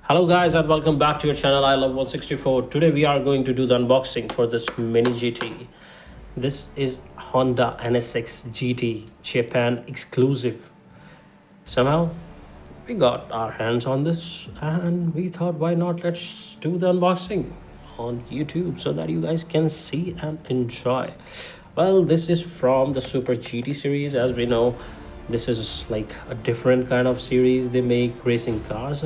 Hello guys and welcome back to your channel I love 164. Today we are going to do the unboxing for this mini GT. This is Honda NSX-GT Japan exclusive. Somehow we got our hands on this and we thought why not let's do the unboxing on YouTube so that you guys can see and enjoy. Well, this is from the Super GT series. As we know, this is like a different kind of series. They make racing cars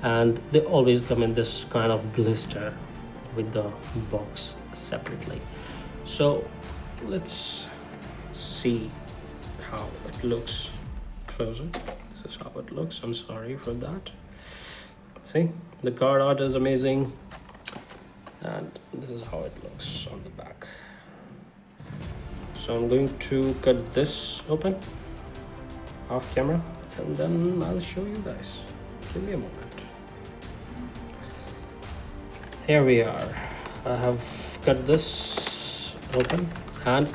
and they always come in this kind of blister with the box separately. So let's see how it looks closer. This is how it looks. I'm sorry for that. See, the card art is amazing and this is how it looks on the back. So I'm going to cut this open off camera and then I'll show you guys. Give me a moment. Here we are. I have cut this open and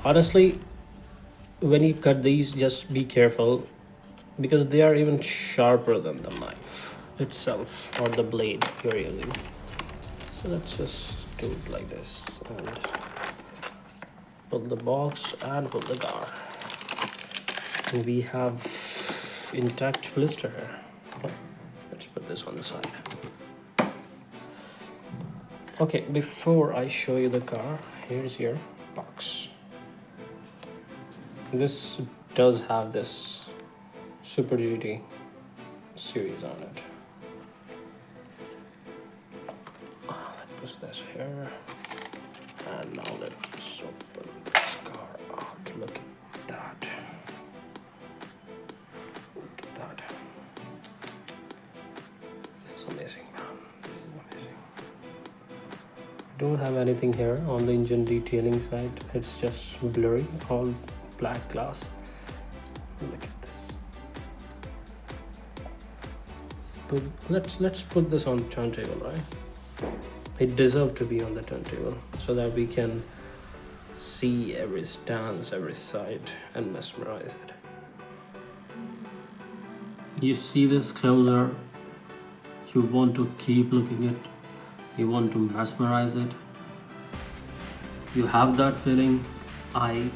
honestly when you cut these just be careful because they are even sharper than the knife itself or the blade you're using. So let's just do it like this and pull the box and pull the car. And we have intact blister here. Let's put this on the side. Okay, before I show you the car, here's your box. This does have this Super GT series on it. Let's put this here. And now let's open this car out. Look at that. Look at that. This is amazing, man. This is amazing. Don't have anything here on the engine detailing side. It's just blurry, all black glass. Look at this. But let's put this on the turntable, right? It deserves to be on the turntable so that we can see every stance, every side, and mesmerize it. You see this closer, you want to keep looking at it. You want to mesmerize it. You have that feeling. I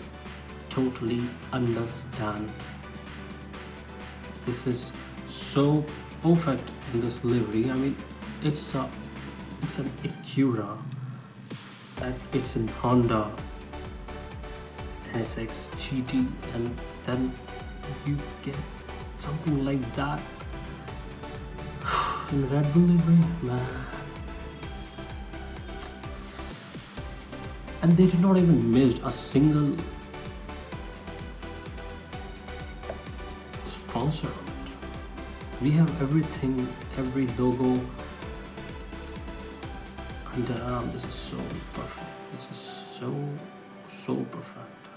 totally understand. This is so perfect in this livery. I mean, it's an Acura and it's in Honda NSX-GT, and then you get something like that in Red Bull livery, man. And they did not even miss a single sponsor on it. We have everything, every logo under arm. This is so perfect. This is so perfect.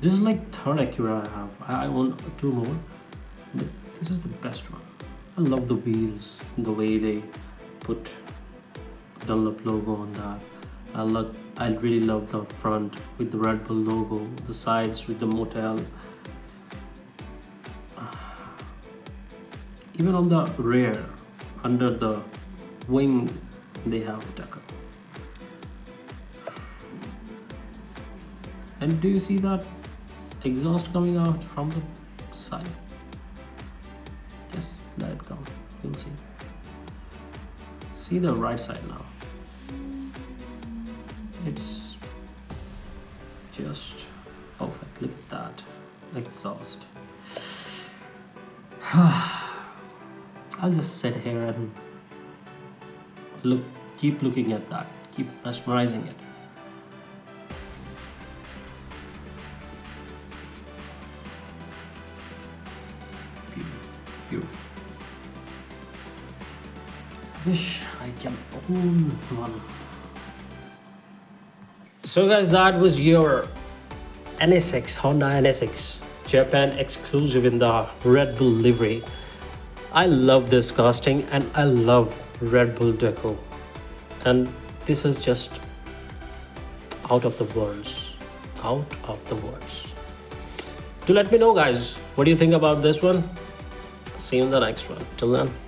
This is like third Acura I have. I want two more, but this is the best one. I love the wheels, the way they put Dunlop logo on that. I really love the front with the Red Bull logo, the sides with the motel. Even on the rear, under the wing, they have decal. And do you see that exhaust coming out from the side? Just let it come, you'll see. See the right side now. It's just perfect. Look at that exhaust. I'll just sit here and keep looking at that, keep mesmerizing it. Beautiful, beautiful. Wish I can own one. So guys, that was your Honda NSX Japan exclusive in the Red Bull livery. I love this casting and I love Red Bull deco, and this is just out of the words. Do let me know, guys, what do you think about this one. See you in the next one. Till then.